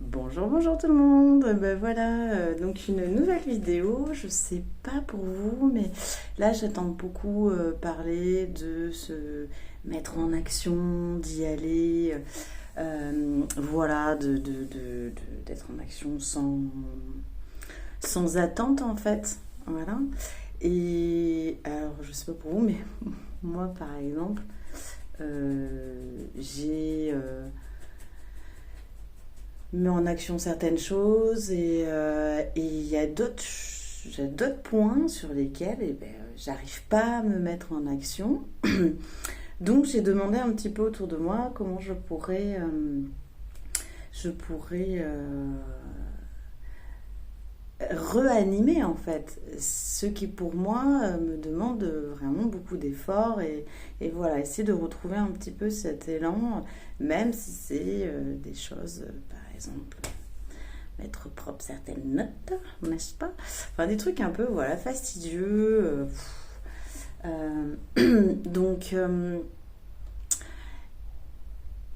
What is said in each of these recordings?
Bonjour, bonjour tout le monde. Ben voilà, donc une nouvelle vidéo. Je sais pas pour vous, mais là j'entends beaucoup parler de se mettre en action, d'y aller, voilà, d'être en action sans attente en fait. Voilà. Et alors, je sais pas pour vous, mais moi par exemple, j'ai met en action certaines choses et il y a j'ai d'autres points sur lesquels j'arrive pas à me mettre en action. Donc j'ai demandé un petit peu autour de moi comment je pourrais reanimer en fait ce qui pour moi me demande vraiment beaucoup d'efforts et voilà, essayer de retrouver un petit peu cet élan, même si c'est des choses, par exemple mettre propre certaines notes, n'est-ce pas? Enfin, des trucs un peu, voilà, fastidieux. Donc,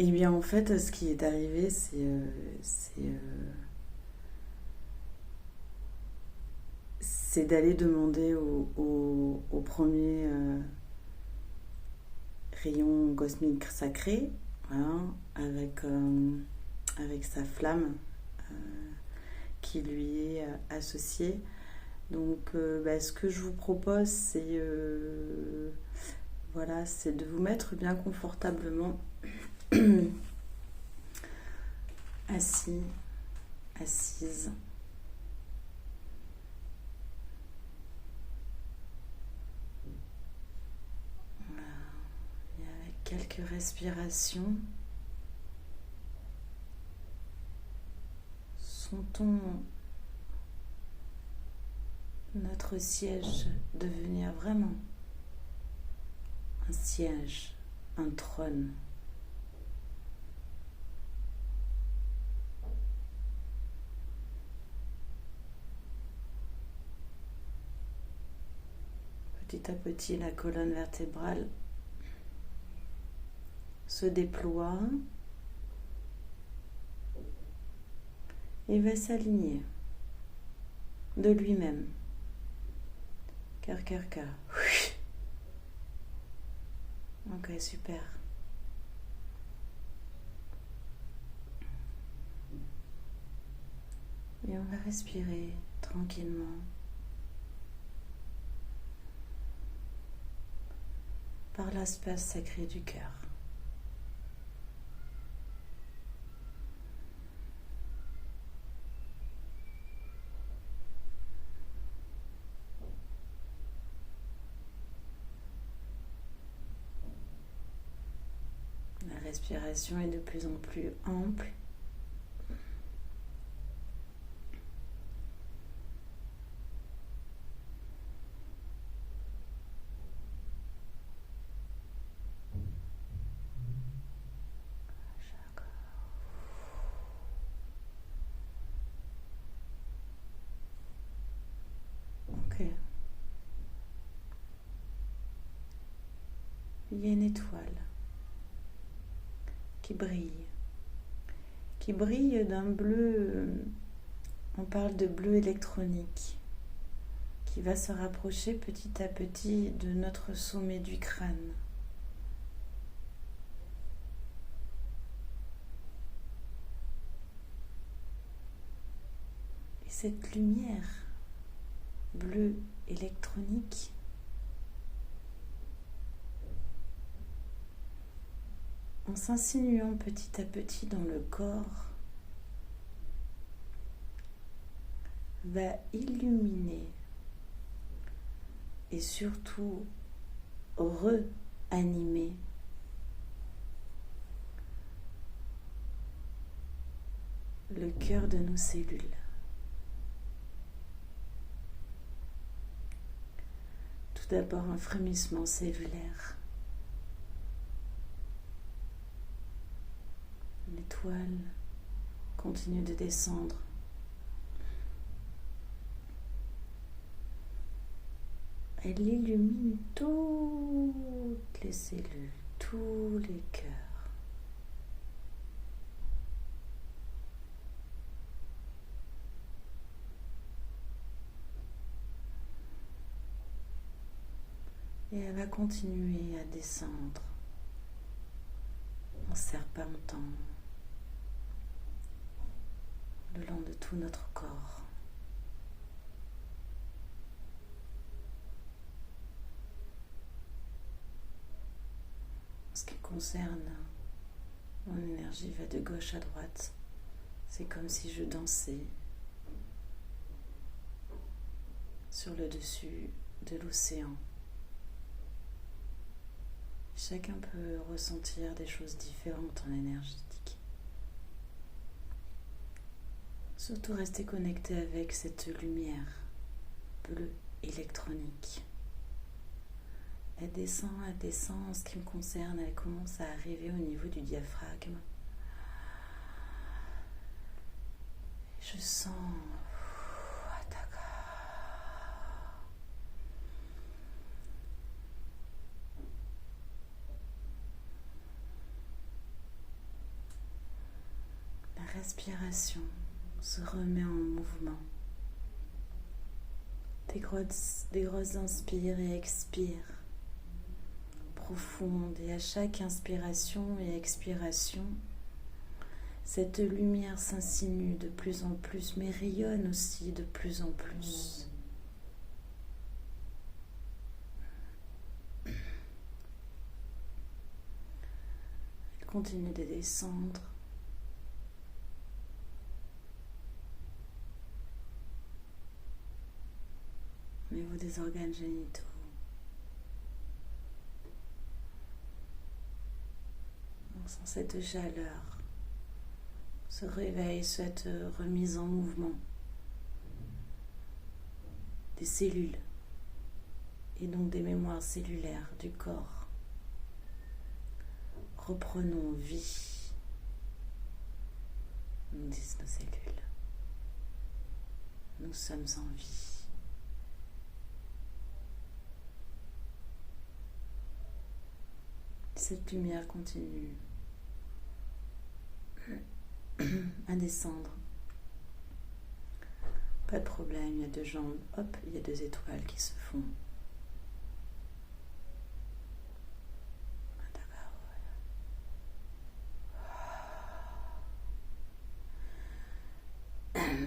eh bien, en fait, ce qui est arrivé, c'est d'aller demander au premier rayon cosmique sacré, voilà, avec sa flamme euh, qui lui est associée. Donc, ce que je vous propose, voilà, c'est de vous mettre bien confortablement assis, assise. Voilà. Et avec quelques respirations, sentons notre siège devenir vraiment un siège, un trône. Petit à petit, la colonne vertébrale se déploie et va s'aligner de lui-même. Cœur, cœur, cœur. Ok, super. Et on va respirer tranquillement par l'espace sacré du cœur. La respiration est de plus en plus ample. Ok. Il y a une étoile qui brille d'un bleu, on parle de bleu électronique, qui va se rapprocher petit à petit de notre sommet du crâne. Et cette lumière bleue électronique en s'insinuant petit à petit dans le corps, va illuminer et surtout re-animer le cœur de nos cellules. Tout d'abord un frémissement cellulaire. L'étoile continue de descendre. Elle illumine toutes les cellules, tous les cœurs. Et elle va continuer à descendre en serpentant le long de tout notre corps. En ce qui concerne mon énergie va de gauche à droite. C'est comme si je dansais sur le dessus de l'océan. Chacun peut ressentir des choses différentes en énergétique. Surtout rester connecté avec cette lumière bleue électronique. Elle descend. En ce qui me concerne, elle commence à arriver au niveau du diaphragme. Je sens la respiration se remet en mouvement. Des grosses inspires et expires profondes, et à chaque inspiration et expiration, cette lumière s'insinue de plus en plus, mais rayonne aussi de plus en plus. Elle continue de descendre. Au niveau des organes génitaux. On sent cette chaleur, ce réveil, cette remise en mouvement des cellules et donc des mémoires cellulaires du corps. Reprenons vie, nous disent nos cellules. Nous sommes en vie. Cette lumière continue à descendre. Pas de problème, il y a deux jambes, hop, il y a deux étoiles qui se font.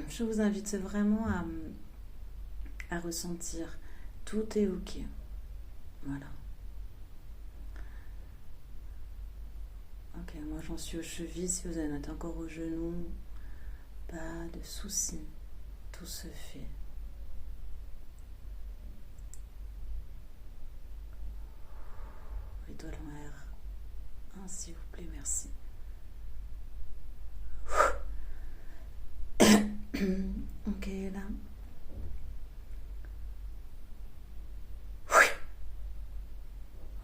Je vous invite vraiment à ressentir. Tout est ok. Voilà. Ok, moi j'en suis aux chevilles. Si vous en êtes encore aux genoux, pas de soucis. Tout se fait. Étoile en air. S'il vous plaît, merci. Ok, là.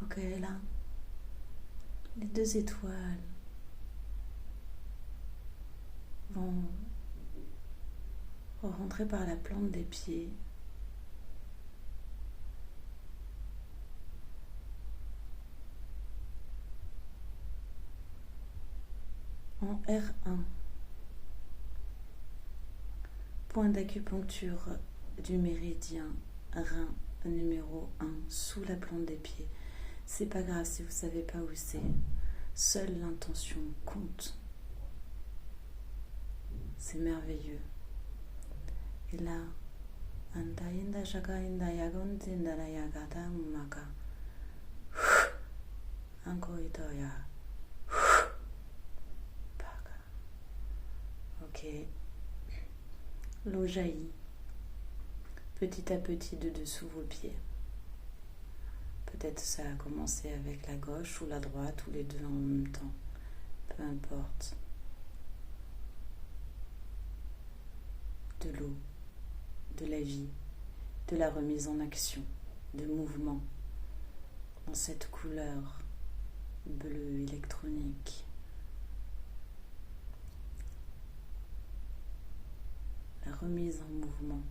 Ok, là. Les deux étoiles vont rentrer par la plante des pieds. En R1. Point d'acupuncture du méridien rein numéro 1 sous la plante des pieds. C'est pas grave si vous ne savez pas où c'est. Seule l'intention compte. C'est merveilleux. Et là, Antainda Shakainda Yagontinda Yagata Mumaka. Ankoitoya. Ok. L'eau jaillit petit à petit de dessous vos pieds. Peut-être ça a commencé avec la gauche ou la droite ou les deux en même temps. Peu importe. De l'eau, de la vie, de la remise en action, de mouvement dans cette couleur bleue électronique. La remise en mouvement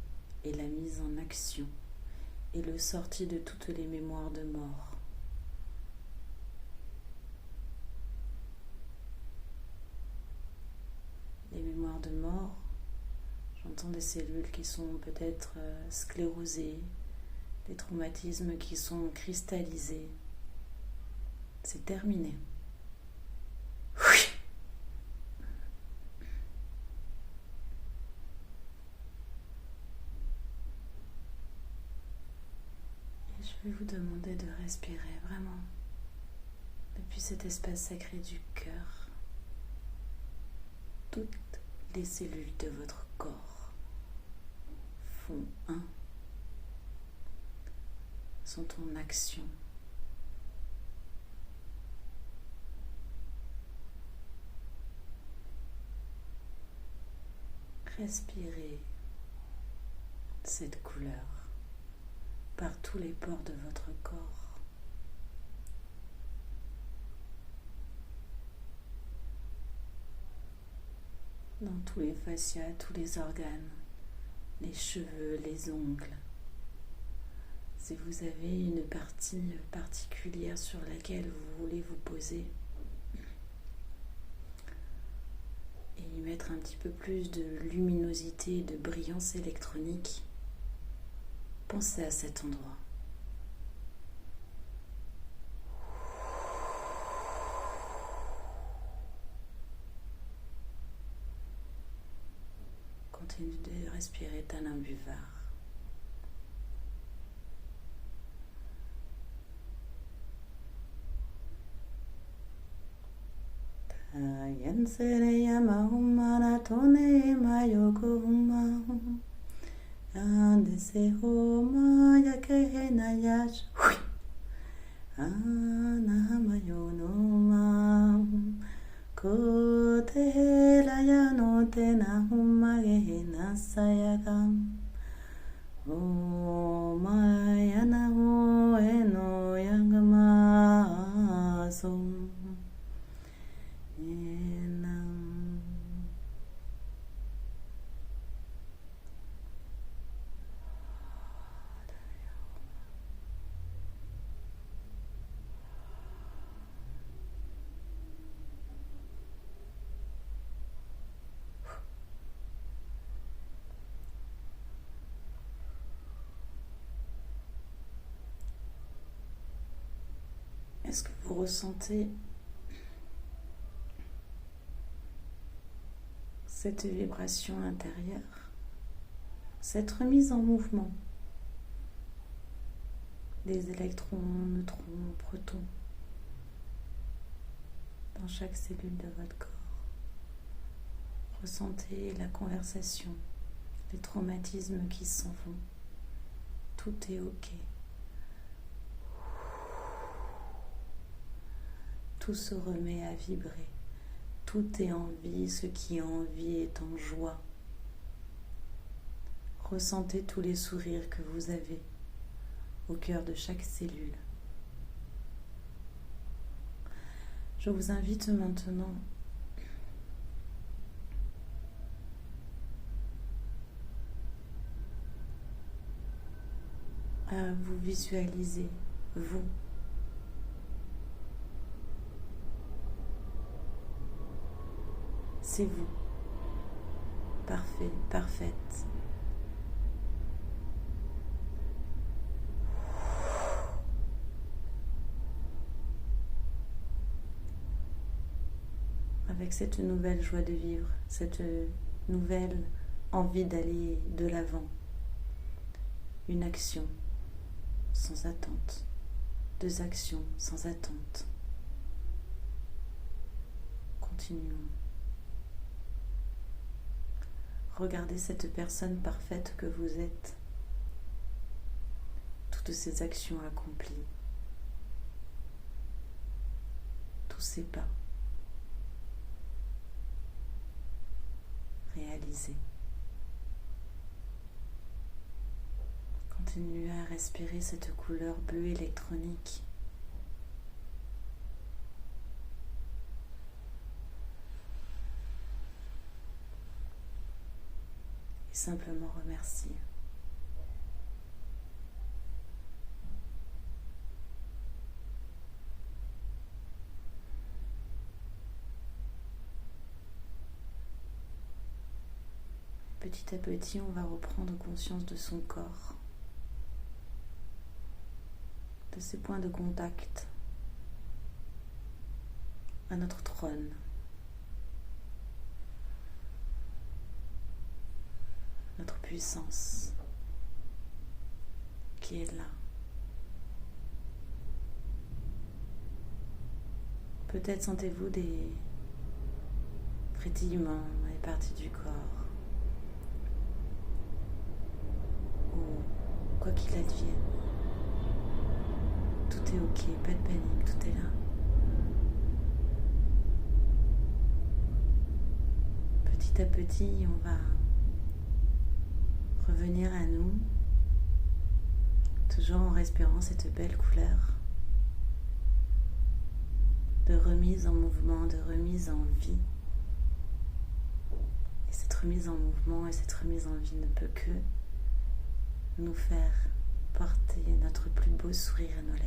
et la mise en action et le sorti de toutes les mémoires de mort. Les mémoires de mort, j'entends des cellules qui sont peut-être sclérosées, les traumatismes qui sont cristallisés. C'est terminé. Et je vais vous demander de respirer vraiment depuis cet espace sacré du cœur. Toutes les cellules de votre corps font un, sont en action. Respirez cette couleur par tous les pores de votre corps. Dans tous les fascias, tous les organes, les cheveux, les ongles. Si vous avez une partie particulière sur laquelle vous voulez vous poser et y mettre un petit peu plus de luminosité et de brillance électronique, pensez à cet endroit. Continuez de respirer tel un buvard. Yansere yamahumana tone mayokohuma andese homa yakehena yash anamayonoma kotehela yanotena huma gehena sayakam omayana ho eno yangamasom. Est-ce que vous ressentez cette vibration intérieure, cette remise en mouvement des électrons, neutrons, protons dans chaque cellule de votre corps? Ressentez la conversation, les traumatismes qui s'en vont. Tout est OK. Tout se remet à vibrer. Tout est en vie, ce qui est en vie est en joie. Ressentez tous les sourires que vous avez au cœur de chaque cellule. Je vous invite maintenant à vous visualiser, vous. C'est vous. Parfait, parfaite. Avec cette nouvelle joie de vivre, cette nouvelle envie d'aller de l'avant. Une action sans attente. 2 actions sans attente. Continuons. Regardez cette personne parfaite que vous êtes. Toutes ces actions accomplies. Tous ces pas réalisés. Continuez à respirer cette couleur bleue électronique. Et simplement remercier. Petit à petit, on va reprendre conscience de son corps. de ces points de contact à notre trône. Notre puissance qui est là. Peut-être sentez-vous des frétillements dans les parties du corps. Ou quoi qu'il advienne. Tout est ok, pas de panique, tout est là. Petit à petit, on va revenir à nous, toujours en respirant cette belle couleur de remise en mouvement, de remise en vie. Et cette remise en mouvement et cette remise en vie ne peut que nous faire porter notre plus beau sourire à nos lèvres.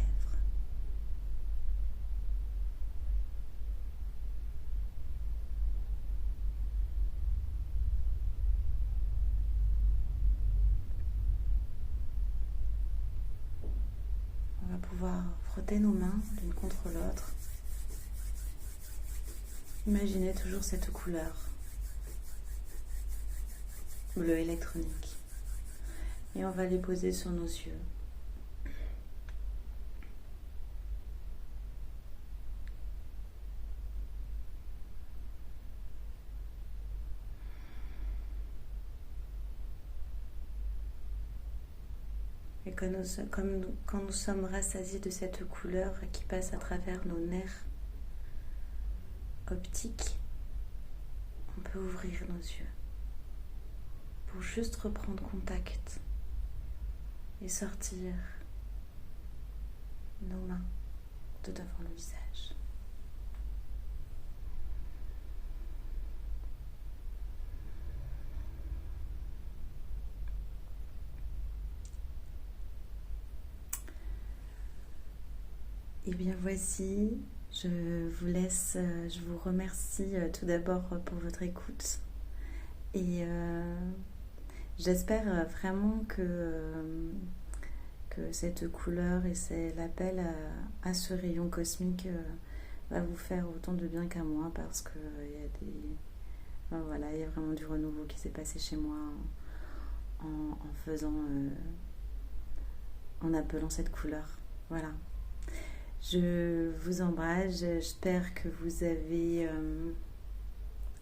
On va pouvoir frotter nos mains l'une contre l'autre. Imaginez toujours cette couleur bleu électronique. Et on va les poser sur nos yeux. Et quand nous sommes rassasiés de cette couleur qui passe à travers nos nerfs optiques, on peut ouvrir nos yeux pour juste reprendre contact et sortir nos mains de devant le visage. Et bien voici, je vous remercie tout d'abord pour votre écoute et j'espère vraiment que cette couleur et c'est l'appel à ce rayon cosmique va vous faire autant de bien qu'à moi, parce que il y a vraiment du renouveau qui s'est passé chez moi en appelant cette couleur. Voilà. Je vous embrasse, j'espère que vous avez...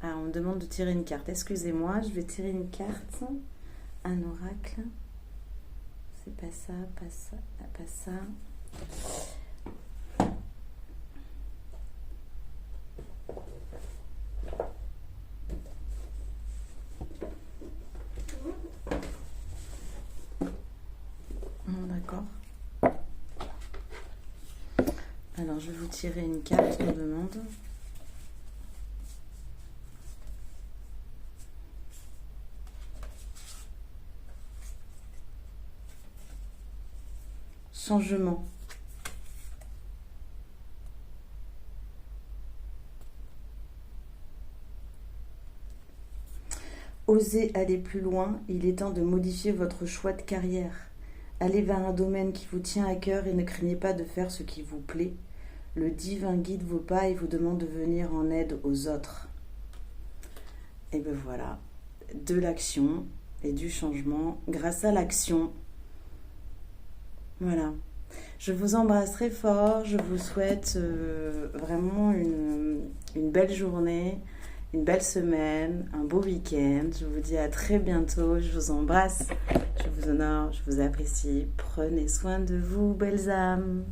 on me demande de tirer une carte. Excusez-moi, je vais tirer une carte, un oracle. C'est pas ça, pas ça, pas ça. D'accord. Alors, je vais vous tirer une carte, on me demande. Changement. Osez aller plus loin, il est temps de modifier votre choix de carrière. Allez vers un domaine qui vous tient à cœur et ne craignez pas de faire ce qui vous plaît. Le divin guide vos pas et vous demande de venir en aide aux autres. Et ben voilà, de l'action et du changement grâce à l'action. Voilà. Je vous embrasse très fort, je vous souhaite vraiment une belle journée, une belle semaine, un beau week-end. Je vous dis à très bientôt, je vous embrasse, je vous honore, je vous apprécie. Prenez soin de vous, belles âmes.